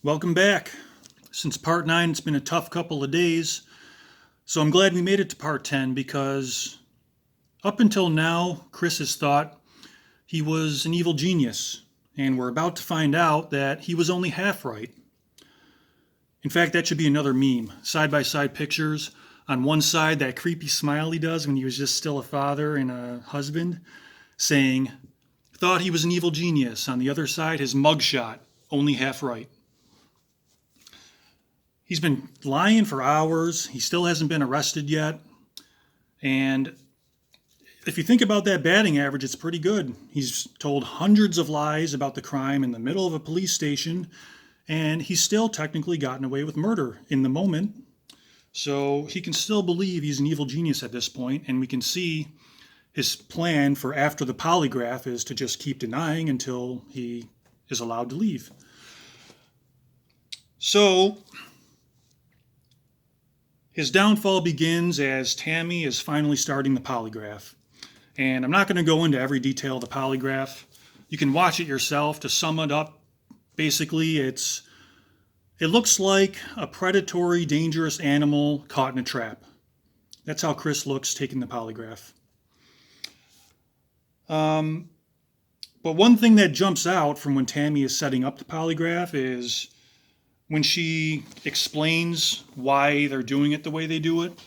Welcome back. Since part 9, it's been a tough couple of days, so I'm glad we made it to part 10 because up until now, Chris has thought he was an evil genius, and we're about to find out that he was only half right. In fact, that should be another meme. Side-by-side pictures. On one side, that creepy smile he does when he was just still a father and a husband, saying, thought he was an evil genius. On the other side, his mugshot, only half right. He's been lying for hours. He still hasn't been arrested yet. And if you think about that batting average, it's pretty good. He's told hundreds of lies about the crime in the middle of a police station, and he's still technically gotten away with murder in the moment. So he can still believe he's an evil genius at this point, and we can see his plan for after the polygraph is to just keep denying until he is allowed to leave. So his downfall begins as Tammy is finally starting the polygraph. And I'm not going to go into every detail of the polygraph. You can watch it yourself. To sum it up, basically, it looks like a predatory, dangerous animal caught in a trap. That's how Chris looks taking the polygraph. But one thing that jumps out from when Tammy is setting up the polygraph is when she explains why they're doing it the way they do it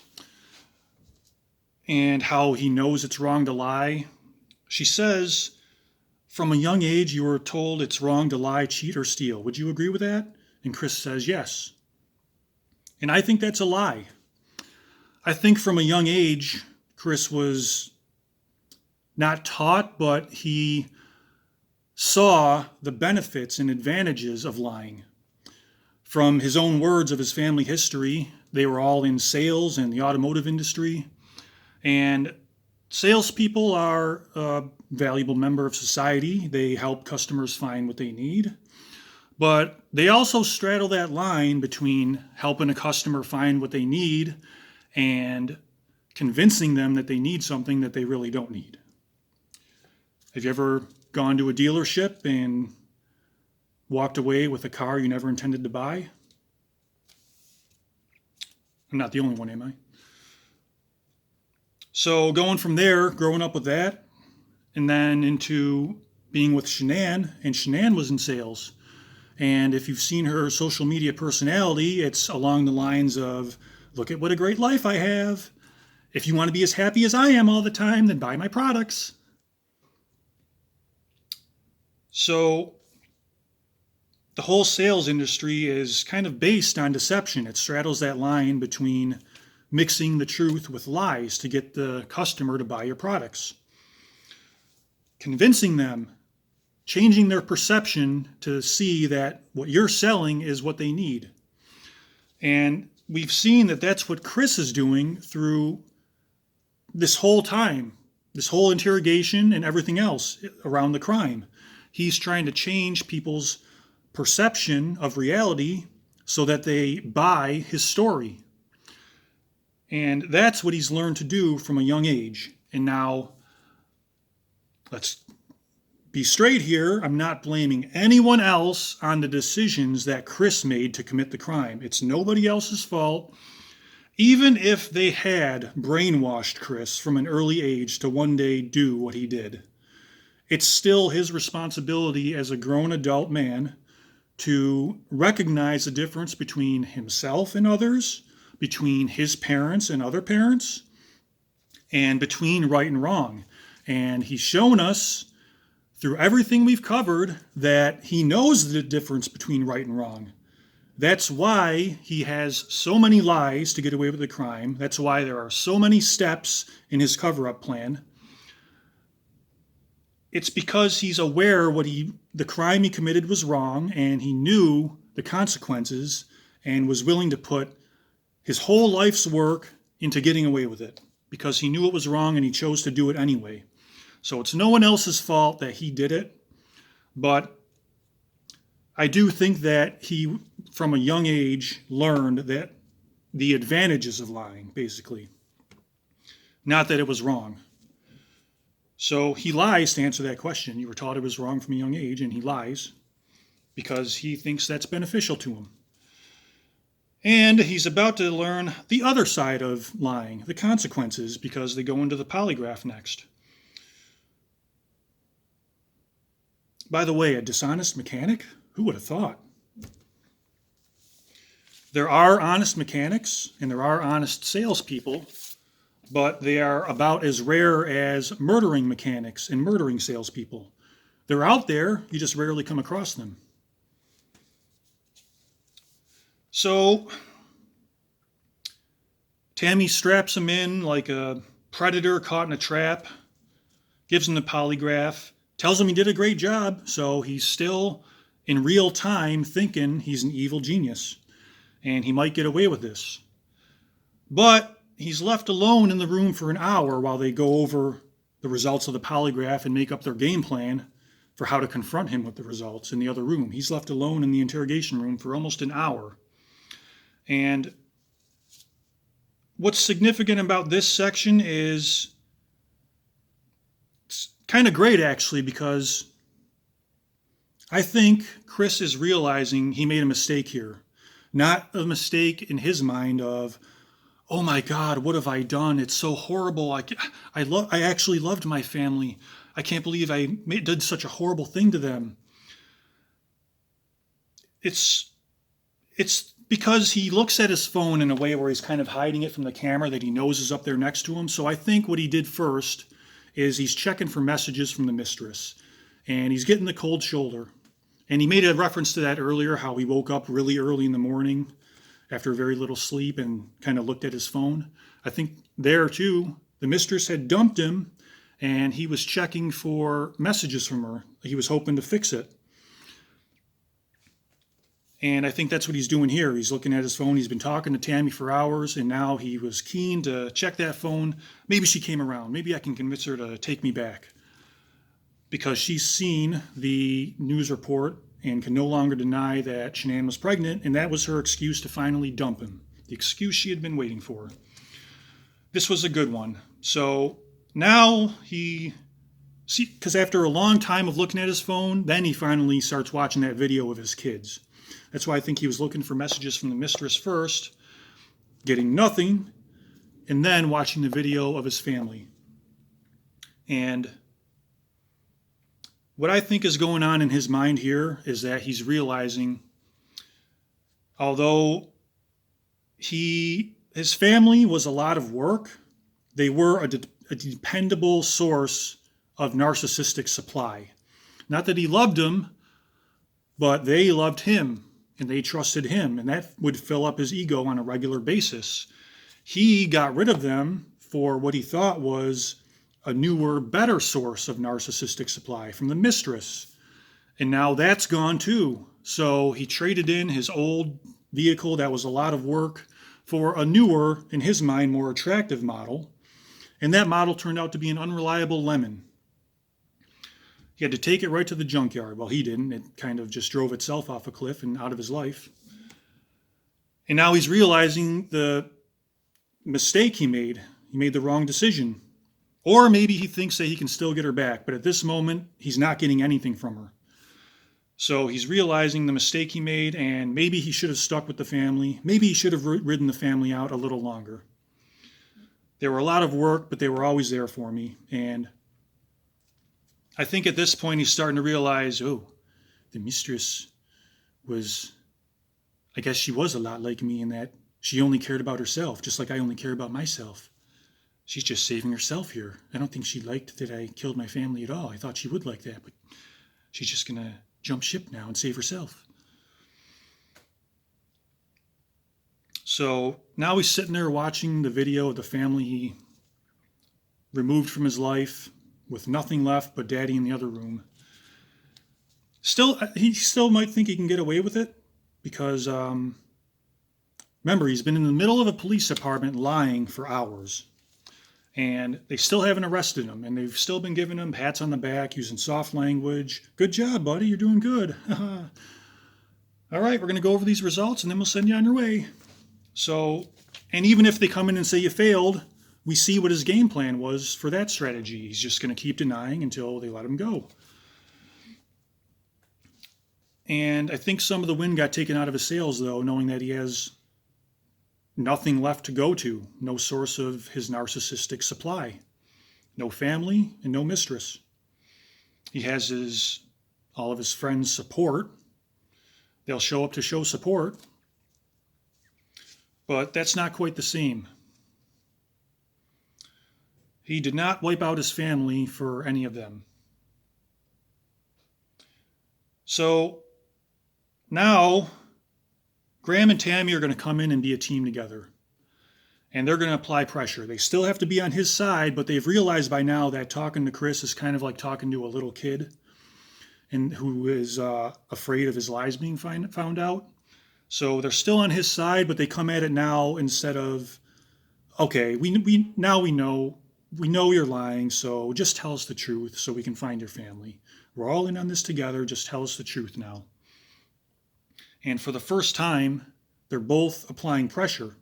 and how he knows it's wrong to lie. She says, from a young age, you were told it's wrong to lie, cheat, or steal. Would you agree with that? And Chris says, yes. And I think that's a lie. I think from a young age, Chris was not taught, but he saw the benefits and advantages of lying. From his own words of his family history, they were all in sales and the automotive industry. And salespeople are a valuable member of society. They help customers find what they need. But they also straddle that line between helping a customer find what they need and convincing them that they need something that they really don't need. Have you ever gone to a dealership and walked away with a car you never intended to buy? I'm not the only one, am I? So going from there, growing up with that, and then into being with Shanann, and Shanann was in sales. And if you've seen her social media personality, it's along the lines of, look at what a great life I have. If you want to be as happy as I am all the time, then buy my products. So the whole sales industry is kind of based on deception. It straddles that line between mixing the truth with lies to get the customer to buy your products. Convincing them, changing their perception to see that what you're selling is what they need. And we've seen that that's what Chris is doing through this whole time, this whole interrogation and everything else around the crime. He's trying to change people's perception of reality so that they buy his story. And that's what he's learned to do from a young age. And now, let's be straight here. I'm not blaming anyone else on the decisions that Chris made to commit the crime. It's nobody else's fault. Even if they had brainwashed Chris from an early age to one day do what he did, it's still his responsibility as a grown adult man to recognize the difference between himself and others, between his parents and other parents, and between right and wrong. And he's shown us through everything we've covered that he knows the difference between right and wrong. That's why he has so many lies to get away with the crime. That's why there are so many steps in his cover-up plan. It's because he's aware the crime he committed was wrong, and he knew the consequences and was willing to put his whole life's work into getting away with it because he knew it was wrong and he chose to do it anyway. So it's no one else's fault that he did it, but I do think that he, from a young age, learned that the advantages of lying, basically. Not that it was wrong. So he lies to answer that question. You were taught it was wrong from a young age, and he lies. because he thinks that's beneficial to him. And he's about to learn the other side of lying, the consequences, because they go into the polygraph next. By the way, a dishonest mechanic? Who would have thought? There are honest mechanics and there are honest salespeople, but they are about as rare as murdering mechanics and murdering salespeople. They're out there, you just rarely come across them. So Tammy straps him in like a predator caught in a trap, gives him the polygraph, tells him he did a great job, so he's still in real time thinking he's an evil genius and he might get away with this. But he's left alone in the room for an hour while they go over the results of the polygraph and make up their game plan for how to confront him with the results in the other room. He's left alone in the interrogation room for almost an hour. And what's significant about this section is it's kind of great, actually, because I think Chris is realizing he made a mistake here. Not a mistake in his mind of, oh my God, what have I done? It's so horrible. I actually loved my family. I can't believe I did such a horrible thing to them. It's because he looks at his phone in a way where he's kind of hiding it from the camera that he knows is up there next to him. So I think what he did first is he's checking for messages from the mistress. And he's getting the cold shoulder. And he made a reference to that earlier, how he woke up really early in the morning after very little sleep and kind of looked at his phone. I think there too, the mistress had dumped him and he was checking for messages from her. He was hoping to fix it. And I think that's what he's doing here. He's looking at his phone. He's been talking to Tammy for hours, and now he was keen to check that phone. Maybe she came around. Maybe I can convince her to take me back. Because she's seen the news report and can no longer deny that Shanann was pregnant, and that was her excuse to finally dump him. The excuse she had been waiting for. This was a good one. So now because after a long time of looking at his phone, then he finally starts watching that video of his kids. That's why I think he was looking for messages from the mistress first, getting nothing, and then watching the video of his family. And what I think is going on in his mind here is that he's realizing, although his family was a lot of work, they were a dependable source of narcissistic supply. Not that he loved them, but they loved him. And they trusted him, and that would fill up his ego on a regular basis. He got rid of them for what he thought was a newer, better source of narcissistic supply from the mistress. And now that's gone too. So he traded in his old vehicle that was a lot of work for a newer, in his mind, more attractive model. And that model turned out to be an unreliable lemon. He had to take it right to the junkyard. Well, he didn't. It kind of just drove itself off a cliff and out of his life. And now he's realizing the mistake he made. He made the wrong decision. Or maybe he thinks that he can still get her back. But at this moment, he's not getting anything from her. So he's realizing the mistake he made, and maybe he should have stuck with the family. Maybe he should have ridden the family out a little longer. They were a lot of work, but they were always there for me. And I think at this point he's starting to realize, oh, the mistress I guess she was a lot like me in that she only cared about herself, just like I only care about myself. She's just saving herself here. I don't think she liked that I killed my family at all. I thought she would like that, but she's just going to jump ship now and save herself. So now he's sitting there watching the video of the family he removed from his life, with nothing left but Daddy in the other room. He still might think he can get away with it because, remember, he's been in the middle of a police department lying for hours. And they still haven't arrested him. And they've still been giving him pats on the back, using soft language. Good job, buddy. You're doing good. All right, we're going to go over these results and then we'll send you on your way. So, and even if they come in and say you failed, we see what his game plan was for that strategy. He's just going to keep denying until they let him go. And I think some of the wind got taken out of his sails, though, knowing that he has nothing left to go to, no source of his narcissistic supply, no family, and no mistress. He has all of his friends' support. They'll show up to show support, but that's not quite the same. He did not wipe out his family for any of them. So now Graham and Tammy are going to come in and be a team together. And they're going to apply pressure. They still have to be on his side, but they've realized by now that talking to Chris is kind of like talking to a little kid and who is afraid of his lies being found out. So they're still on his side, but they come at it now instead of, okay, we know you're lying, so just tell us the truth so we can find your family. We're all in on this together. Just tell us the truth now. And for the first time, they're both applying pressure.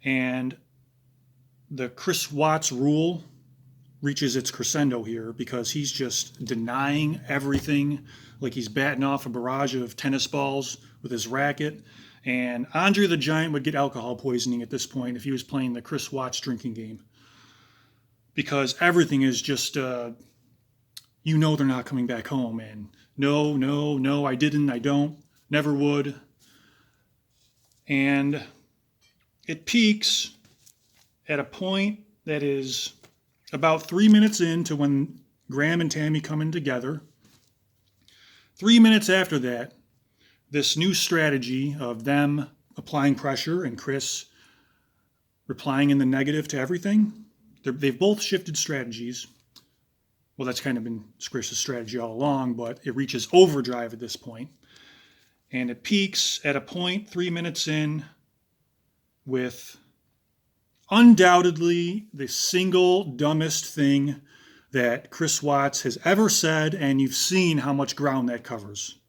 And the Chris Watts rule reaches its crescendo here because he's just denying everything, like he's batting off a barrage of tennis balls with his racket. And Andre the Giant would get alcohol poisoning at this point if he was playing the Chris Watts drinking game. Because everything is just, they're not coming back home. And no, I didn't, I don't, never would. And it peaks at a point that is about 3 minutes into when Graham and Tammy come in together. 3 minutes after that, this new strategy of them applying pressure and Chris replying in the negative to everything, they've both shifted strategies. Well, that's kind of been Chris's strategy all along, but it reaches overdrive at this point. And it peaks at a point 3 minutes in with undoubtedly the single dumbest thing that Chris Watts has ever said, and you've seen how much ground that covers.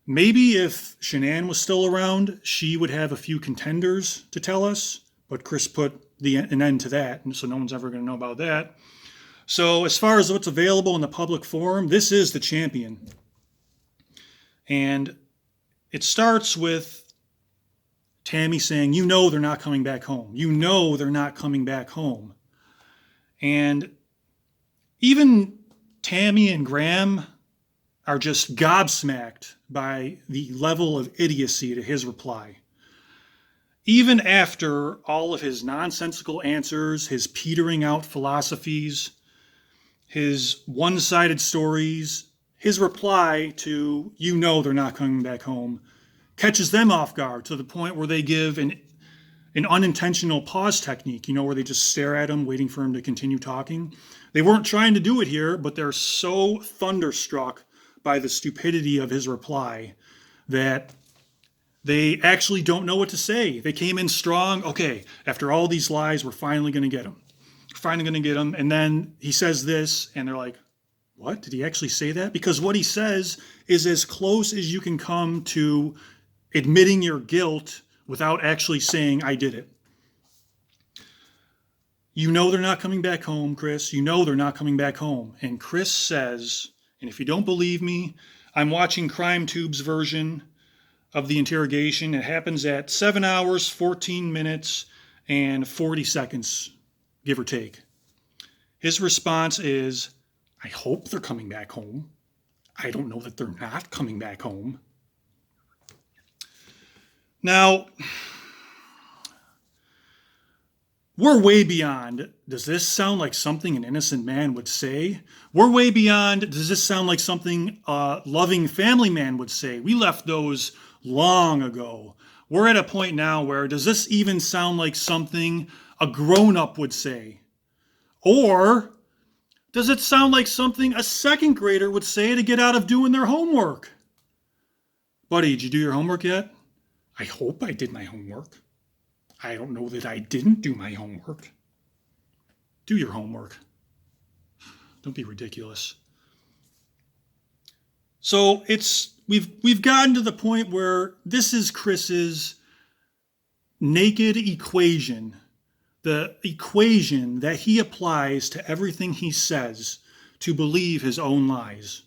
Maybe if Shanann was still around, she would have a few contenders to tell us, but Chris put an end to that, and so no one's ever going to know about that. So as far as what's available in the public forum, this is the champion. And it starts with Tammy saying, they're not coming back home. They're not coming back home. And even Tammy and Graham are just gobsmacked by the level of idiocy to his reply. Even after all of his nonsensical answers, his petering out philosophies, his one-sided stories, his reply to, they're not coming back home, catches them off guard to the point where they give an unintentional pause technique, where they just stare at him, waiting for him to continue talking. They weren't trying to do it here, but they're so thunderstruck by the stupidity of his reply that they actually don't know what to say. They came in strong. Okay, after all these lies, we're finally going to get him. And then he says this, and they're like, what? Did he actually say that? Because what he says is as close as you can come to admitting your guilt without actually saying, I did it. They're not coming back home, Chris. They're not coming back home. And Chris says, and if you don't believe me, I'm watching CrimeTube's version of the interrogation. It happens at 7 hours, 14 minutes, and 40 seconds, give or take. His response is, I hope they're coming back home. I don't know that they're not coming back home. Now, we're way beyond, does this sound like something an innocent man would say? We're way beyond, does this sound like something a loving family man would say? We left those long ago. We're at a point now where, does this even sound like something a grown-up would say? Or does it sound like something a second grader would say to get out of doing their homework? Buddy, did you do your homework yet? I hope I did my homework. I don't know that I didn't do my homework. Do your homework. Don't be ridiculous. So we've gotten to the point where this is Chris's naked equation, the equation that he applies to everything he says to believe his own lies.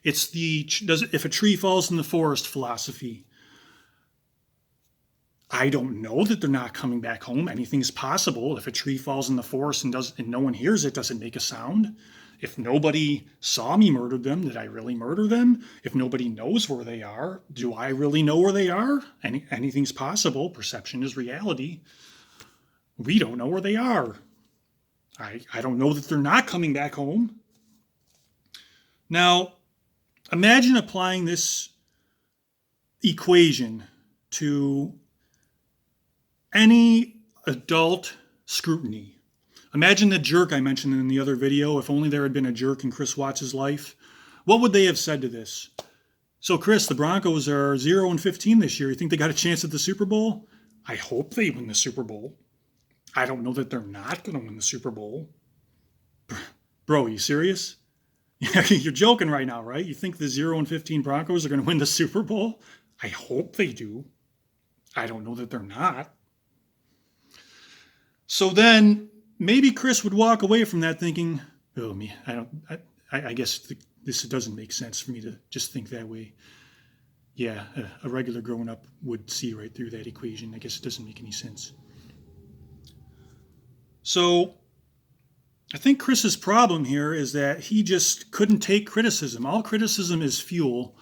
It's the if a tree falls in the forest philosophy. I don't know that they're not coming back home. Anything's possible. If a tree falls in the forest and no one hears it, doesn't make a sound. If nobody saw me murder them, did I really murder them? If nobody knows where they are, do I really know where they are? Anything's possible. Perception is reality. We don't know where they are. I don't know that they're not coming back home. Now, imagine applying this equation to any adult scrutiny. Imagine the jerk I mentioned in the other video. If only there had been a jerk in Chris Watts' life. What would they have said to this? So, Chris, the Broncos are 0-15 this year. You think they got a chance at the Super Bowl? I hope they win the Super Bowl. I don't know that they're not going to win the Super Bowl. Bro, are you serious? You're joking right now, right? You think the 0-15 Broncos are going to win the Super Bowl? I hope they do. I don't know that they're not. So then maybe Chris would walk away from that thinking, oh, me, I guess this doesn't make sense for me to just think that way. Yeah, a regular grown-up would see right through that equation. I guess it doesn't make any sense. So I think Chris's problem here is that he just couldn't take criticism. All criticism is fuel.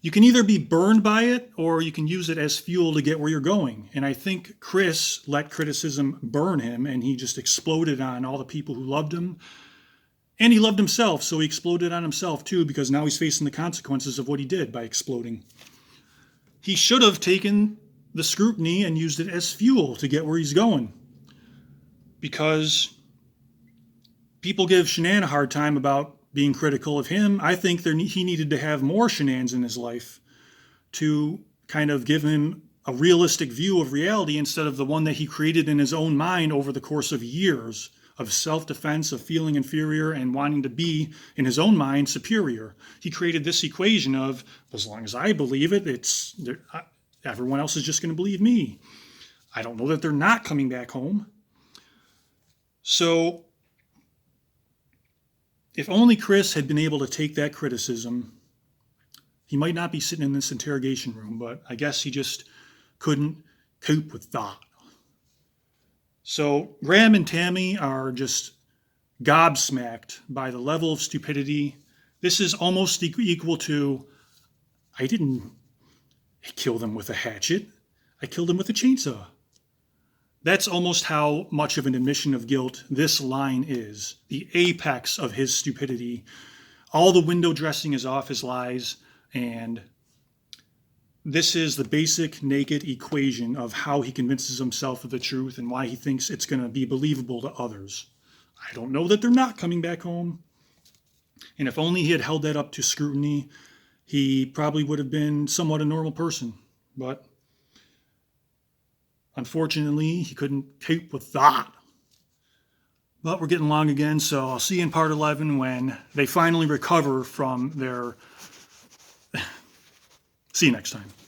You can either be burned by it or you can use it as fuel to get where you're going. And I think Chris let criticism burn him, and he just exploded on all the people who loved him. And he loved himself, so he exploded on himself too, because now he's facing the consequences of what he did by exploding. He should have taken the scrutiny and used it as fuel to get where he's going. Because people give Shanann a hard time about being critical of him. I think he needed to have more Shananns in his life to kind of give him a realistic view of reality instead of the one that he created in his own mind over the course of years of self-defense, of feeling inferior and wanting to be, in his own mind, superior. He created this equation of, as long as I believe it, everyone else is just going to believe me. I don't know that they're not coming back home. So if only Chris had been able to take that criticism, he might not be sitting in this interrogation room, but I guess he just couldn't cope with thought. So Graham and Tammy are just gobsmacked by the level of stupidity. This is almost equal to, I didn't kill them with a hatchet. I killed them with a chainsaw. That's almost how much of an admission of guilt this line is. The apex of his stupidity. All the window dressing is off his lies, and this is the basic naked equation of how he convinces himself of the truth and why he thinks it's going to be believable to others. I don't know that they're not coming back home. And if only he had held that up to scrutiny, he probably would have been somewhat a normal person. But unfortunately, he couldn't cope with that. But we're getting long again, so I'll see you in part 11 when they finally recover from their... See you next time.